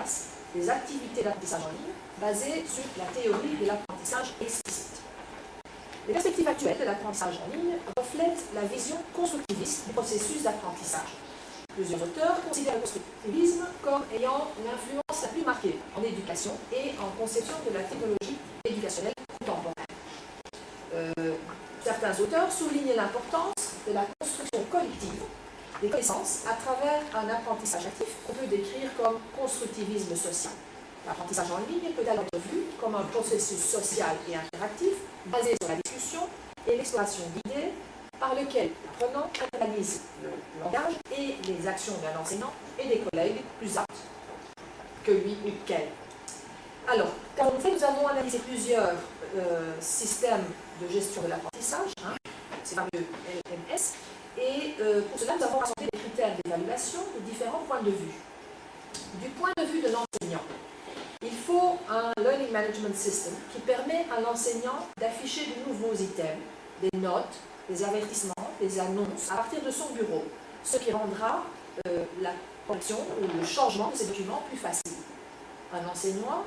place des activités d'apprentissage en ligne basées sur la théorie de l'apprentissage explicite. Les perspectives actuelles de l'apprentissage en ligne reflètent la vision constructiviste du processus d'apprentissage. Plusieurs auteurs considèrent le constructivisme comme ayant l'influence la plus marquée en éducation et en conception de la technologie éducationnelle contemporaine. Certains auteurs soulignent l'importance de la construction collective des connaissances à travers un apprentissage actif qu'on peut décrire comme constructivisme social. L'apprentissage en ligne peut alors être vu comme un processus social et interactif basé sur la discussion et l'exploration d'idées par lequel l'apprenant analyse le langage et les actions d'un enseignant et des collègues plus aptes que lui ou qu'elle. Alors, car en fait, nous avons analysé plusieurs systèmes de gestion de l'apprentissage, c'est fameux LMS, et pour cela, nous avons rassemblé des critères d'évaluation de différents points de vue. Du point de vue de l'enseignant, il faut un Learning Management System qui permet à l'enseignant d'afficher de nouveaux items, des notes, des avertissements, des annonces à partir de son bureau, ce qui rendra la correction ou le changement de ces documents plus facile. Un enseignant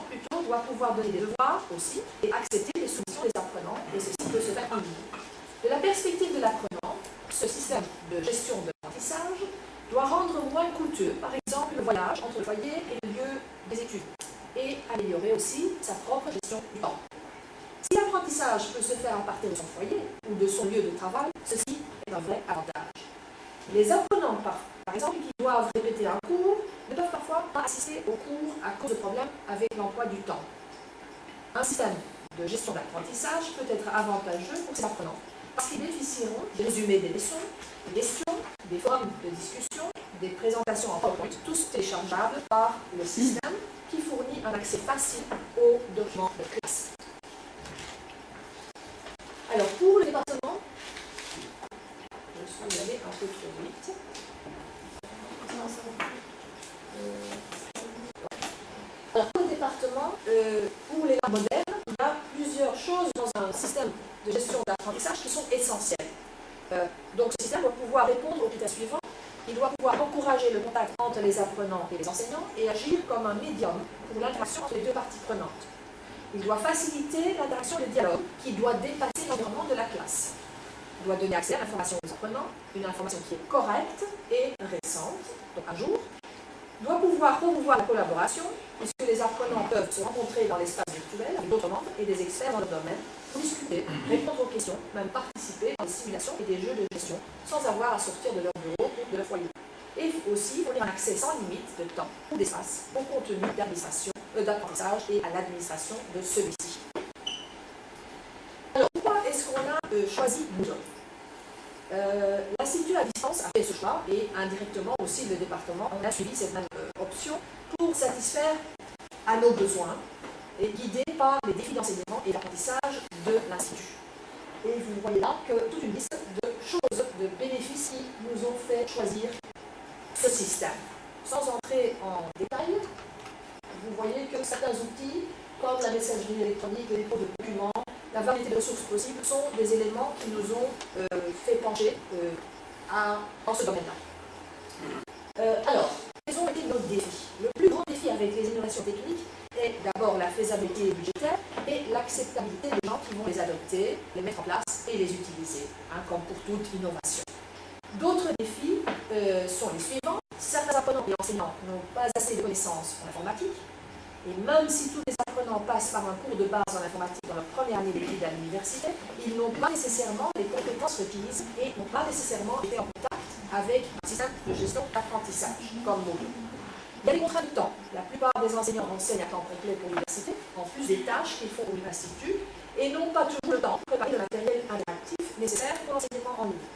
plutôt doit pouvoir donner des devoirs aussi et accepter les soumissions des apprenants, et ceci peut se faire en ligne. De la perspective de l'apprenant, ce système de gestion de l'apprentissage doit rendre moins coûteux, par exemple, le voyage entre le foyer et le lieu des études, et améliorer aussi sa propre gestion du temps. Si l'apprentissage peut se faire à partir de son foyer ou de son lieu de travail, ceci est un vrai avantage. Les apprenants, par exemple, qui doivent répéter un cours, ne peuvent parfois pas assister au cours à cause de problèmes avec l'emploi du temps. Un système de gestion d'apprentissage peut être avantageux pour ces apprenants, parce qu'ils bénéficieront des résumés des leçons, des questions, des forums de discussion, des présentations en PowerPoint, tous téléchargeables par le système qui fournit un accès facile aux documents de classe. Alors, pour le département, je suis allée un peu trop vite. Alors, pour le département, pour les langues modernes, il y a plusieurs choses dans un système de gestion d'apprentissage qui sont essentielles. Donc, ce système doit pouvoir répondre aux critères suivants. Il doit pouvoir encourager le contact entre les apprenants et les enseignants et agir comme un médium pour l'interaction entre les deux parties prenantes. Il doit faciliter l'interaction et le dialogue qui doit dépasser l'environnement de la classe. Il doit donner accès à l'information aux apprenants, une information qui est correcte et récente, donc à jour. Il doit pouvoir promouvoir la collaboration, puisque les apprenants peuvent se rencontrer dans l'espace virtuel avec d'autres membres et des experts dans leur domaine pour discuter, répondre aux questions, même participer à des simulations et des jeux de gestion sans avoir à sortir de leur bureau ou de leur foyer. Et aussi fournir un accès sans limite de temps ou d'espace au contenu d'apprentissage et à l'administration de celui-ci. Alors, pourquoi est-ce qu'on a choisi Moodle? L'Institut à distance a fait ce choix et indirectement aussi le département a suivi cette même option pour satisfaire à nos besoins et guidés par les défis d'enseignement et d'apprentissage de l'Institut. Et vous voyez là que toute une liste de choses, de bénéfices qui nous ont fait choisir ce système. Sans entrer en détail, vous voyez que certains outils, comme la messagerie électronique, le dépôt de documents, la variété de ressources possibles, sont des éléments qui nous ont fait pencher dans ce domaine-là. Alors, quels ont été nos défis? Le plus grand défi avec les innovations techniques est d'abord la faisabilité budgétaire et l'acceptabilité des gens qui vont les adopter, les mettre en place et les utiliser, comme pour toute innovation. D'autres défis sont les suivants. Certains apprenants et enseignants n'ont pas assez de connaissances en informatique, et même si tous les apprenants passent par un cours de base en informatique dans leur première année d'études à l'université, ils n'ont pas nécessairement les compétences requises et n'ont pas nécessairement été en contact avec un système de gestion d'apprentissage, comme Moodle. Il y a des contraintes de temps. La plupart des enseignants enseignent à temps complet pour l'université, en plus des tâches qu'ils font au l'Institut, et n'ont pas toujours le temps de préparer le matériel interactif nécessaire pour l'enseignement en ligne.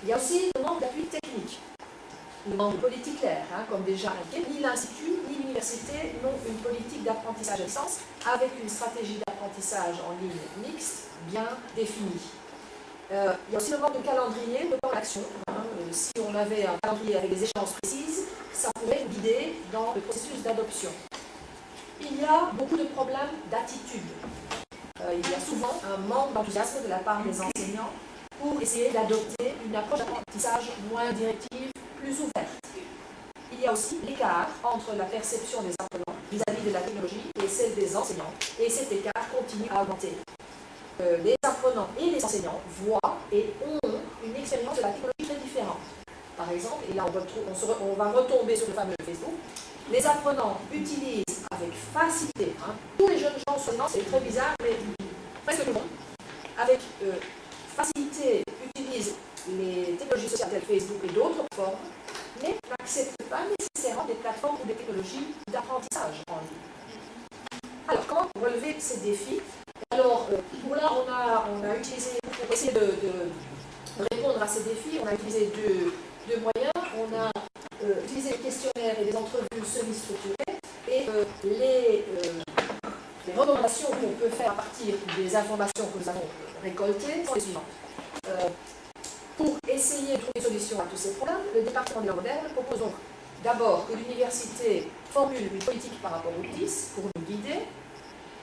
Il y a aussi le manque d'appui technique. Le manque de politique claire, comme déjà indiqué, ni l'Institut ni l'université n'ont une politique d'apprentissage à distance avec une stratégie d'apprentissage en ligne mixte bien définie. Il y a aussi le manque de calendrier, de plan d'action. Si on avait un calendrier avec des échéances précises, ça pourrait nous guider dans le processus d'adoption. Il y a beaucoup de problèmes d'attitude. Il y a souvent un manque d'enthousiasme de la part des enseignants pour essayer d'adopter une approche d'apprentissage moins directive, plus ouverte. Il il y a aussi l'écart entre la perception des apprenants vis-à-vis de la technologie et celle des enseignants, et cet écart continue à augmenter. Les apprenants et les enseignants voient et ont une expérience de la technologie très différente. Par exemple, et là on va retomber sur le fameux Facebook, les apprenants utilisent avec facilité, tous les jeunes gens seulement, c'est très bizarre, mais presque tout le monde, avec facilité utilisent les technologies sociales telles Facebook et d'autres formes, mais n'acceptent pas nécessairement des plateformes ou des technologies d'apprentissage en ligne. Alors, comment relever ces défis? Alors, pour là, on a utilisé, pour essayer de répondre à ces défis, on a utilisé deux moyens. On a utilisé des questionnaires et des entrevues semi-structurées, et les recommandations qu'on peut faire à partir des informations que nous avons récoltées sont les suivantes. Pour essayer de trouver une solution à tous ces problèmes, le département des langues modernes propose donc d'abord que l'université formule une politique par rapport au TIS pour nous guider.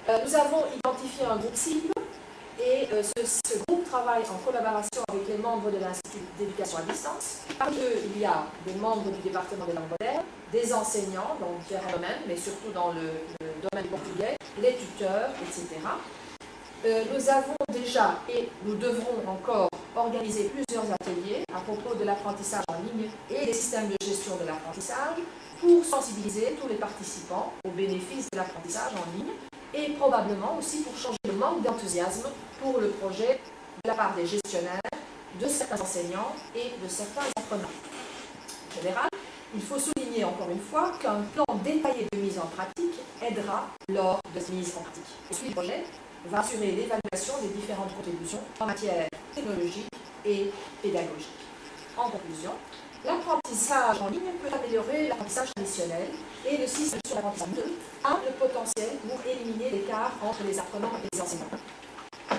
Nous avons identifié un groupe cible, et ce groupe travaille en collaboration avec les membres de l'Institut d'éducation à distance. Parmi eux, il y a des membres du département des langues modernes, des enseignants dans différents domaines, mais surtout dans le domaine du portugais, les tuteurs, etc. Nous avons déjà, et nous devrons encore, organiser plusieurs ateliers à propos de l'apprentissage en ligne et des systèmes de gestion de l'apprentissage pour sensibiliser tous les participants aux bénéfices de l'apprentissage en ligne, et probablement aussi pour changer le manque d'enthousiasme pour le projet de la part des gestionnaires, de certains enseignants et de certains apprenants. En général, il faut souligner encore une fois qu'un plan détaillé de mise en pratique aidera lors de cette mise en pratique. Et ce projet va assurer l'évaluation des différentes contributions en matière technologique et pédagogique. En conclusion, l'apprentissage en ligne peut améliorer l'apprentissage traditionnel, et le système d'apprentissage a le potentiel pour éliminer l'écart entre les apprenants et les enseignants.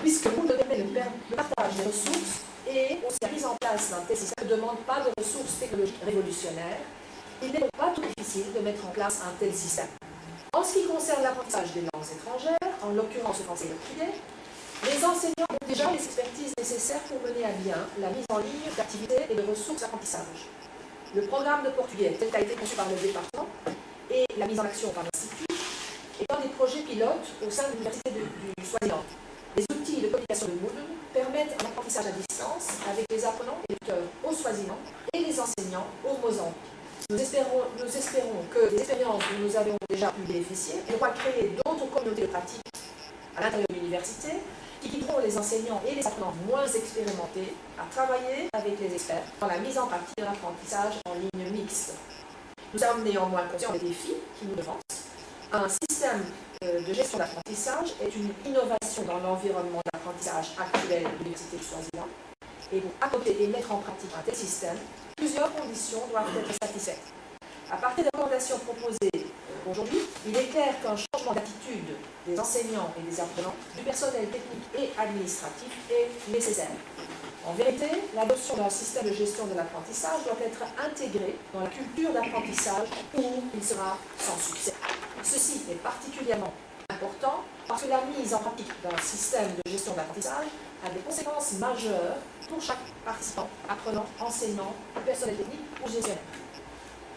Puisque Moodle permet le partage des ressources et aussi la mise en place d'un tel système ne demande pas de ressources technologiques révolutionnaires, il n'est donc pas tout difficile de mettre en place un tel système. En ce qui concerne l'apprentissage des langues étrangères, en l'occurrence le français et le portugais, les enseignants ont déjà les expertises nécessaires pour mener à bien la mise en ligne d'activités et de ressources d'apprentissage. Le programme de portugais, tel qu'a été conçu par le département, et la mise en action par l'Institut, étant des projets pilotes au sein de l'Université du Swaziland. Les outils de communication de Moodle permettent un apprentissage à distance avec les apprenants et les tuteurs au Swaziland et les enseignants au Mozambique. Nous espérons que les expériences dont nous avons déjà pu bénéficier pourront créer d'autres communautés de pratique à l'intérieur de l'université qui guideront les enseignants et les apprenants moins expérimentés à travailler avec les experts dans la mise en pratique de l'apprentissage en ligne mixte. Nous sommes néanmoins conscients des défis qui nous devancent. Un système de gestion d'apprentissage est une innovation dans l'environnement d'apprentissage actuel de l'Université de Swaziland. Et pour adopter et mettre en pratique un tel système, plusieurs conditions doivent être satisfaites. À partir des recommandations proposées aujourd'hui, il est clair qu'un changement d'attitude des enseignants et des apprenants, du personnel technique et administratif est nécessaire. En vérité, l'adoption d'un système de gestion de l'apprentissage doit être intégrée dans la culture d'apprentissage ou il sera sans succès. Ceci est particulièrement important parce que la mise en pratique d'un système de gestion de l'apprentissage a des conséquences majeures pour chaque participant, apprenant, enseignant, personnel technique ou gestionnaire.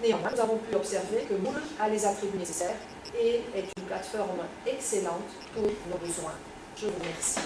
Néanmoins, nous avons pu observer que Moodle a les attributs nécessaires et est une plateforme excellente pour nos besoins. Je vous remercie.